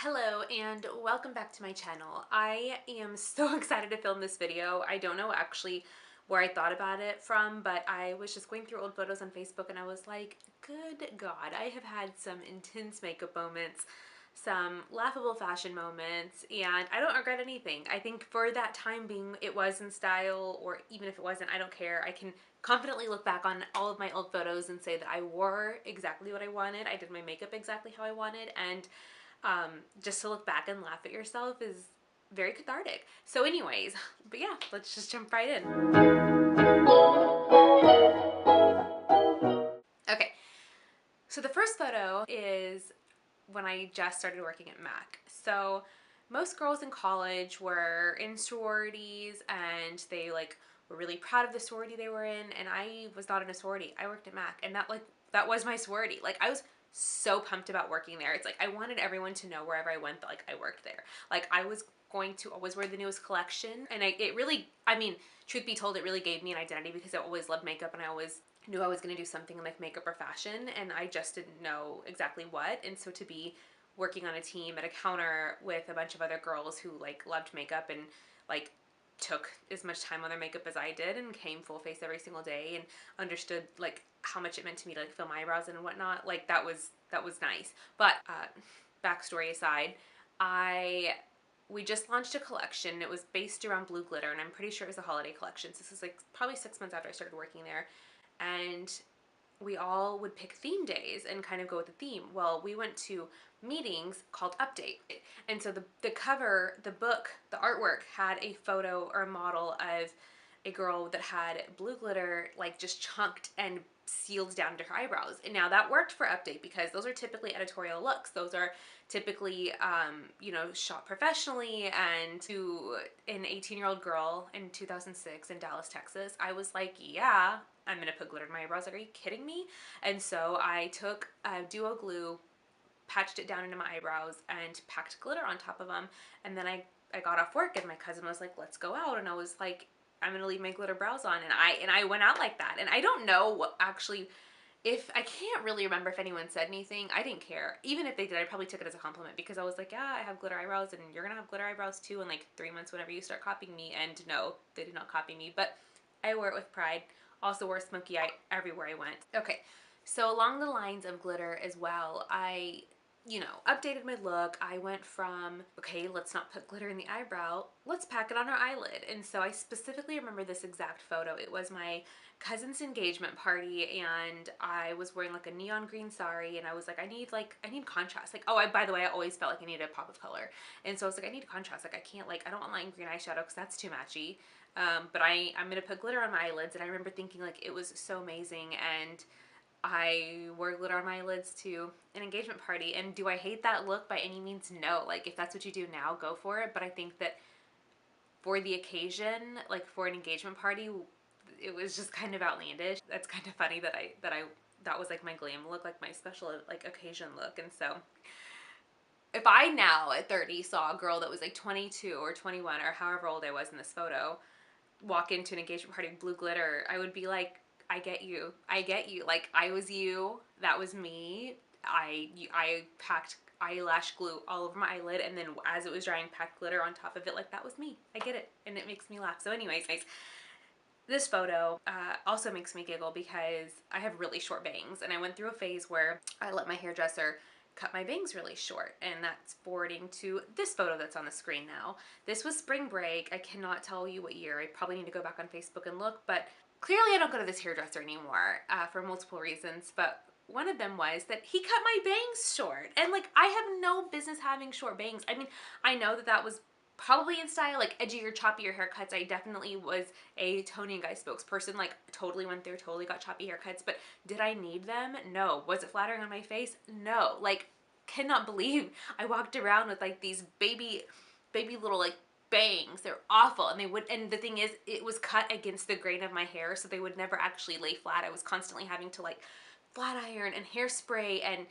Hello and welcome back to my channel. I am so excited to film this video. I don't know actually where I thought about it from, but I was just going through old photos on Facebook and I was like, good God, I have had some intense makeup moments, some laughable fashion moments, and I don't regret anything. I think for that time being it was in style, or even if it wasn't, I don't care. I can confidently look back on all of my old photos and say that I wore exactly what I wanted. I did my makeup exactly how I wanted, and just to look back and laugh at yourself is very cathartic. So anyways, but yeah, let's just jump right in. Okay, so the first photo is when I just started working at Mac. So most girls in college were in sororities and they were really proud of the sorority they were in, and I was not in a sorority. I worked at Mac, and that was my sorority. Like, I was so pumped about working there. It's like I wanted everyone to know wherever I went that I worked there. Like, I was going to always wear the newest collection, and it really, I mean, truth be told, it really gave me an identity because I always loved makeup and I always knew I was going to do something in makeup or fashion, and I just didn't know exactly what. And so to be working on a team at a counter with a bunch of other girls who loved makeup and took as much time on their makeup as I did and came full face every single day and understood how much it meant to me to fill my eyebrows and whatnot, that was nice. But backstory aside, we just launched a collection. It was based around blue glitter, and I'm pretty sure it was a holiday collection. So this is probably 6 months after I started working there, and we all would pick theme days and kind of go with the theme. Well, we went to meetings called Update. And so the cover, the book, the artwork had a photo or a model of a girl that had blue glitter just chunked and sealed down to her eyebrows. And now that worked for Update because those are typically editorial looks. Those are typically, shot professionally. And to an 18-year-old girl in 2006 in Dallas, Texas, I was like, yeah, I'm gonna put glitter in my eyebrows. Are you kidding me? And so I took duo glue, patched it down into my eyebrows, and packed glitter on top of them. And then I got off work, and my cousin was like, let's go out. And I was like, I'm gonna leave my glitter brows on. And I went out like that. And I don't know what actually, if I can't really remember if anyone said anything. I didn't care. Even if they did, I probably took it as a compliment because I was like, yeah, I have glitter eyebrows and you're gonna have glitter eyebrows too in 3 months whenever you start copying me. And no, they did not copy me, but I wore it with pride. Also wore smoky eye everywhere I went. Okay, so along the lines of glitter as well, I updated my look. I went from, okay, let's not put glitter in the eyebrow, let's pack it on our eyelid. And so I specifically remember this exact photo. It was my cousin's engagement party, and I was wearing a neon green sari, and I was like, I need contrast. By the way, I always felt like I needed a pop of color. And so I was like, I need contrast. I can't, I don't want lime green eyeshadow because that's too matchy. But I'm gonna put glitter on my eyelids, and I remember thinking it was so amazing, and I wore glitter on my eyelids to an engagement party. And do I hate that look? By any means, no. If that's what you do now, go for it. But I think that for the occasion, for an engagement party, it was just kind of outlandish. That's kind of funny that was my glam look, my special occasion look. And so if I now at 30 saw a girl that was 22 or 21 or however old I was in this photo walk into an engagement party with blue glitter, I would be like, I get you. I get you. I was you. That was me. I packed eyelash glue all over my eyelid, and then as it was drying, packed glitter on top of it. That was me. I get it. And it makes me laugh. So anyways, this photo also makes me giggle because I have really short bangs, and I went through a phase where I let my hairdresser cut my bangs really short, and that's forwarding to this photo that's on the screen now. This was spring break. I cannot tell you what year. I probably need to go back on Facebook and look, but clearly I don't go to this hairdresser anymore for multiple reasons, but one of them was that he cut my bangs short, and I have no business having short bangs. I mean, I know that was probably in style, edgier, choppier haircuts. I definitely was a Tony and Guy spokesperson, totally went there, totally got choppy haircuts, but did I need them? No. Was it flattering on my face? No. Cannot believe I walked around with these baby little bangs. They're awful, and the thing is, it was cut against the grain of my hair, so they would never actually lay flat. I was constantly having to flat iron and hairspray, and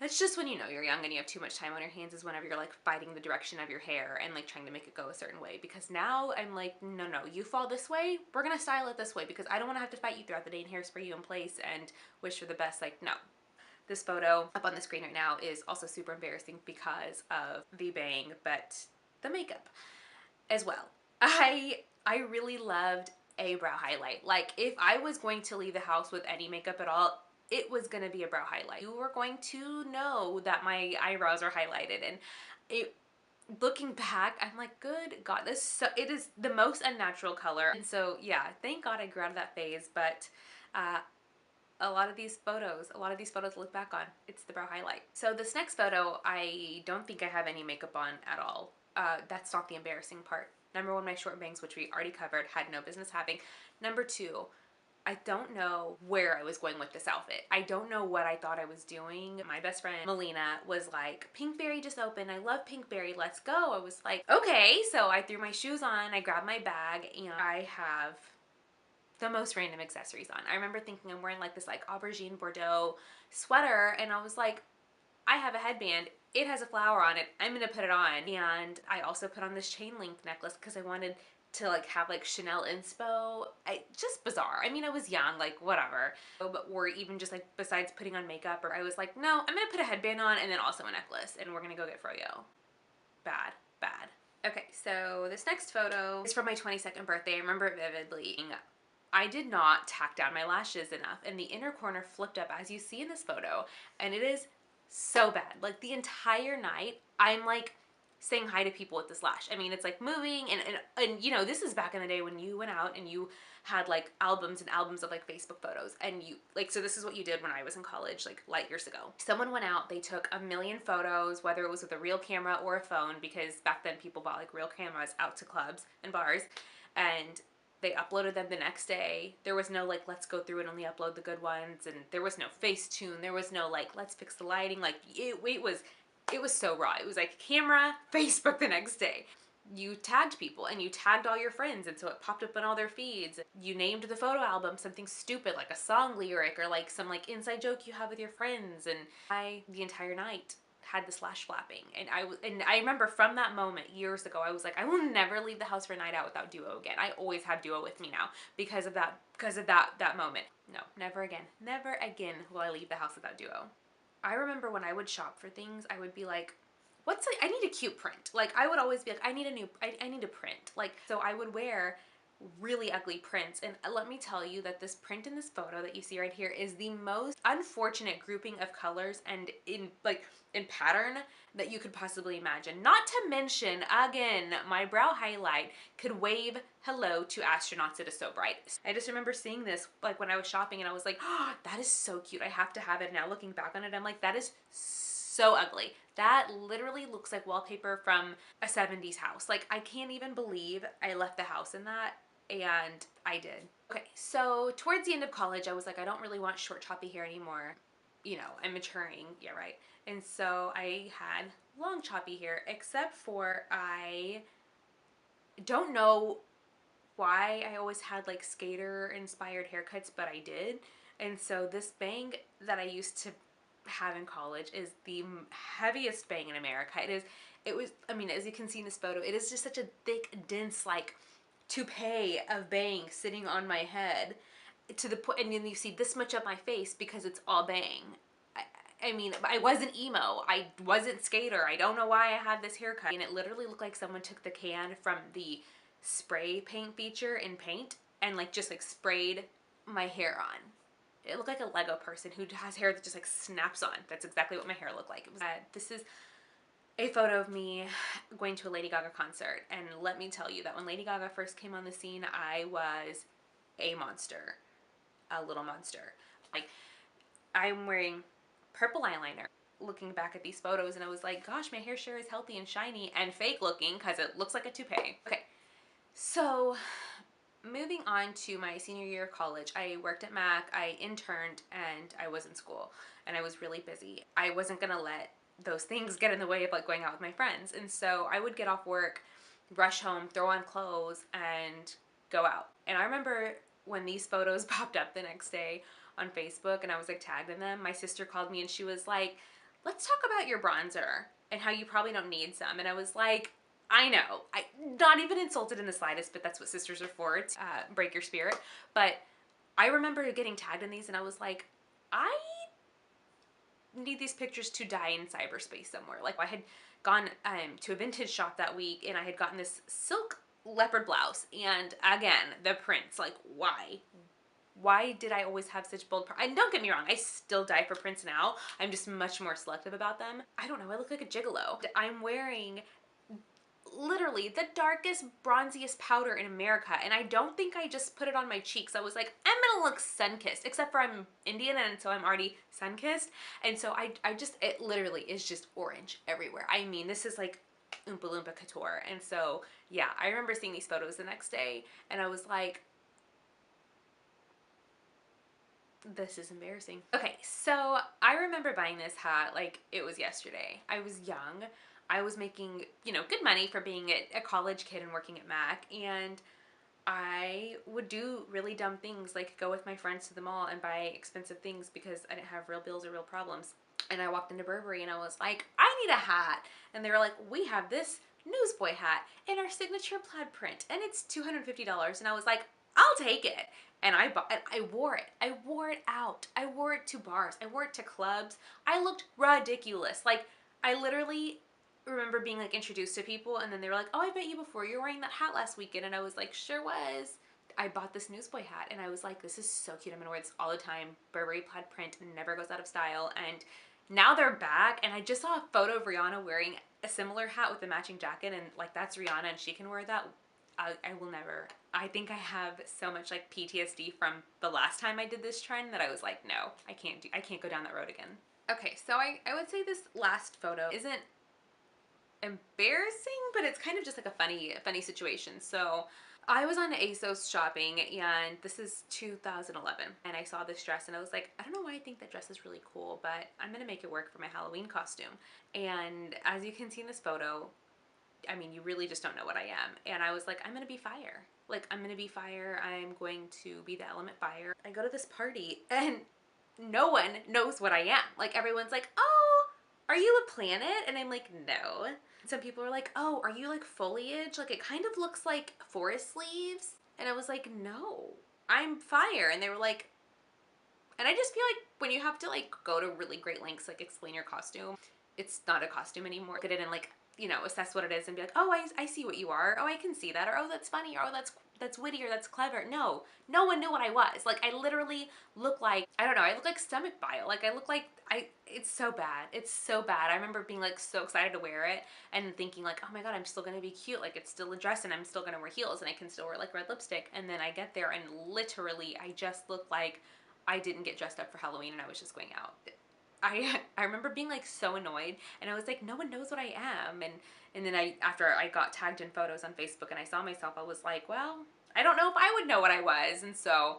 that's just when you're young and you have too much time on your hands, is whenever you're fighting the direction of your hair and trying to make it go a certain way. Because now I'm no, you fall this way, we're gonna style it this way, because I don't want to have to fight you throughout the day and hairspray you in place and wish for the best. No. This photo up on the screen right now is also super embarrassing because of the bang, but the makeup as well. I really loved a brow highlight. Like, if I was going to leave the house with any makeup at all, it was gonna be a brow highlight. You were going to know that my eyebrows are highlighted, and it, looking back, I'm like, good God, it is the most unnatural color. And so yeah, thank God I grew out of that phase. But a lot of these photos to look back on, it's the brow highlight. So this next photo, I don't think I have any makeup on at all. That's not the embarrassing part. Number one, my short bangs, which we already covered, had no business having. Number two, I don't know where I was going with this outfit. I don't know what I thought I was doing. My best friend, Melina, was like, Pinkberry just opened. I love Pinkberry. Let's go. I was like, okay. So I threw my shoes on. I grabbed my bag, and I have the most random accessories on. I remember thinking I'm wearing like this like aubergine Bordeaux sweater, and I was like, I have a headband. It has a flower on it. I'm gonna put it on. And I also put on this chain link necklace because I wanted to like have like Chanel inspo. Just bizarre. I mean, I was young, like whatever. Or even just like besides putting on makeup, or I was like, no, I'm gonna put a headband on and then also a necklace, and we're gonna go get froyo. Bad, bad. Okay, so this next photo is from my 22nd birthday. I remember it vividly. I did not tack down my lashes enough, and the inner corner flipped up, as you see in this photo, and it is so bad. Like, the entire night, I'm like saying hi to people with this lash. I mean, it's like moving, and you know, this is back in the day when you went out and you had like albums and albums of like Facebook photos, and you like, so this is what you did when I was in college, like light years ago. Someone went out, they took a million photos, whether it was with a real camera or a phone, because back then people bought like real cameras out to clubs and bars, and they uploaded them the next day. There was no like, let's go through and only upload the good ones, and there was no Facetune. There was no like, let's fix the lighting. Like, it was so raw. It was like camera, Facebook the next day. You tagged people, and you tagged all your friends, and so it popped up in all their feeds. You named the photo album something stupid, like a song lyric or like some like inside joke you have with your friends. And the entire night had this lash flapping, and I remember from that moment years ago, I was like, I will never leave the house for a night out without duo again. I always have duo with me now because of that moment. No, never again will I leave the house without duo. I remember when I would shop for things, I would be like, I need a cute print. Like, I would always be like, I need a print. Like, so I would wear really ugly prints, and let me tell you that this print in this photo that you see right here is the most unfortunate grouping of colors and in pattern that you could possibly imagine. Not to mention, again, my brow highlight could wave hello to astronauts. It is so bright. I just remember seeing this like when I was shopping, and I was like, oh, that is so cute. I have to have it. Now looking back on it, I'm like, that is so ugly. That literally looks like wallpaper from a 70s house. Like, I can't even believe I left the house in that, and I did. Okay, so towards the end of college, I was like, I don't really want short choppy hair anymore. You know, I'm maturing, yeah, right. And so I had long choppy hair, except for I don't know why I always had like skater inspired haircuts, but I did. And so this bang that I used to have in college is the heaviest bang in America. It was, I mean, as you can see in this photo, it is just such a thick, dense, like toupee of bang sitting on my head to the point, and then you see this much of my face because it's all bang. I mean, I wasn't emo. I wasn't skater. I don't know why I had this haircut. And it literally looked like someone took the can from the spray paint feature in Paint and like just like sprayed my hair on. It looked like a Lego person who has hair that just like snaps on. That's exactly what my hair looked like. It was, this is a photo of me going to a Lady Gaga concert. And let me tell you that when Lady Gaga first came on the scene, I was a monster. A little monster. Like, I'm wearing purple eyeliner looking back at these photos, and I was like, gosh, my hair sure is healthy and shiny and fake looking because it looks like a toupee. Okay, so moving on to my senior year of college, I worked at Mac, I interned, and I was in school, and I was really busy. I wasn't gonna let those things get in the way of like going out with my friends, and so I would get off work, rush home, throw on clothes, and go out. And I remember when these photos popped up the next day on Facebook and I was like tagged in them, my sister called me and she was like, let's talk about your bronzer and how you probably don't need some. And I was like, I know, not even insulted in the slightest, but that's what sisters are for, to break your spirit. But I remember getting tagged in these and I was like, I need these pictures to die in cyberspace somewhere. Like I had gone to a vintage shop that week and I had gotten this silk leopard blouse, and again, the prints, like why did I always have such bold and don't get me wrong, I still die for prints now. I'm just much more selective about them. I don't know, I look like a gigolo. I'm wearing literally the darkest, bronziest powder in America, and I don't think I just put it on my cheeks. I was like, I'm gonna look sun-kissed, except for I'm Indian, and so I'm already sun-kissed, and so I just, it literally is just orange everywhere. I mean, this is like Oompa Loompa couture. And so yeah, I remember seeing these photos the next day, and I was like, this is embarrassing. Okay, so I remember buying this hat like it was yesterday. I was young. I was making, you know, good money for being a college kid and working at Mac, and I would do really dumb things like go with my friends to the mall and buy expensive things because I didn't have real bills or real problems. And I walked into Burberry and I was like, I need a hat. And they were like, we have this Newsboy hat in our signature plaid print and it's $250. And I was like, I'll take it. And I wore it. I wore it out. I wore it to bars. I wore it to clubs. I looked ridiculous. Like, I literally remember being like introduced to people and then they were like, oh, I met you before. You were wearing that hat last weekend. And I was like, sure was. I bought this Newsboy hat and I was like, this is so cute. I'm gonna wear this all the time. Burberry plaid print and never goes out of style. And now they're back, and I just saw a photo of Rihanna wearing a similar hat with a matching jacket, and like that's Rihanna and she can wear that. I will never. I think I have so much like PTSD from the last time I did this trend that I was like, no, I can't go down that road again. Okay, so I would say this last photo isn't embarrassing, but it's kind of just like a funny situation. So I was on ASOS shopping, and this is 2011, and I saw this dress and I was like, I don't know why I think that dress is really cool, but I'm gonna make it work for my Halloween costume. And as you can see in this photo, I mean, you really just don't know what I am. And I was like, I'm gonna be fire. Like, I'm gonna be fire. I'm going to be the element fire. I go to this party and no one knows what I am. Like, everyone's like, oh, are you a planet? And I'm like, no. Some people are like, oh, are you like foliage? Like, it kind of looks like forest leaves. And I was like, no, I'm fire. And they were like, and I just feel like when you have to like go to really great lengths, like explain your costume, it's not a costume anymore. Look at it and like, you know, assess what it is and be like, oh, I see what you are. Oh, I can see that. Or, oh, that's funny. Or, oh, that's witty, or that's clever. No, no one knew what I was. Like, I literally look like, I don't know, I look like stomach bile. Like, I look like, it's so bad. It's so bad. I remember being like so excited to wear it and thinking like, oh my God, I'm still going to be cute. Like, it's still a dress and I'm still going to wear heels and I can still wear like red lipstick. And then I get there and literally I just look like I didn't get dressed up for Halloween and I was just going out. I remember being like so annoyed, and I was like, no one knows what I am. And then after I got tagged in photos on Facebook and I saw myself, I was like, well, I don't know if I would know what I was. And so,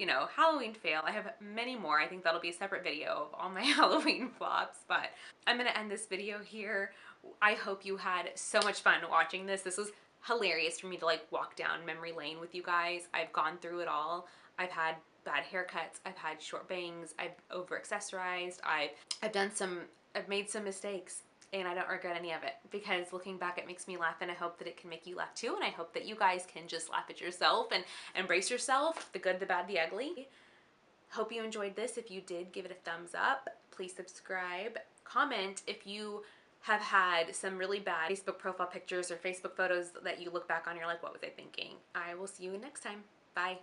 you know, Halloween fail. I have many more. I think that'll be a separate video of all my Halloween flops, but I'm gonna end this video here. I hope you had so much fun watching this. This was hilarious for me to like walk down memory lane with you guys. I've gone through it all. I've had bad haircuts, I've had short bangs, I've over accessorized, I've made some mistakes, and I don't regret any of it, because looking back it makes me laugh, and I hope that it can make you laugh too, and I hope that you guys can just laugh at yourself and embrace yourself, the good, the bad, the ugly. Hope you enjoyed this. If you did, give it a thumbs up. Please subscribe. Comment if you have had some really bad Facebook profile pictures or Facebook photos that you look back on and you're like, what was I thinking? I will see you next time. Bye.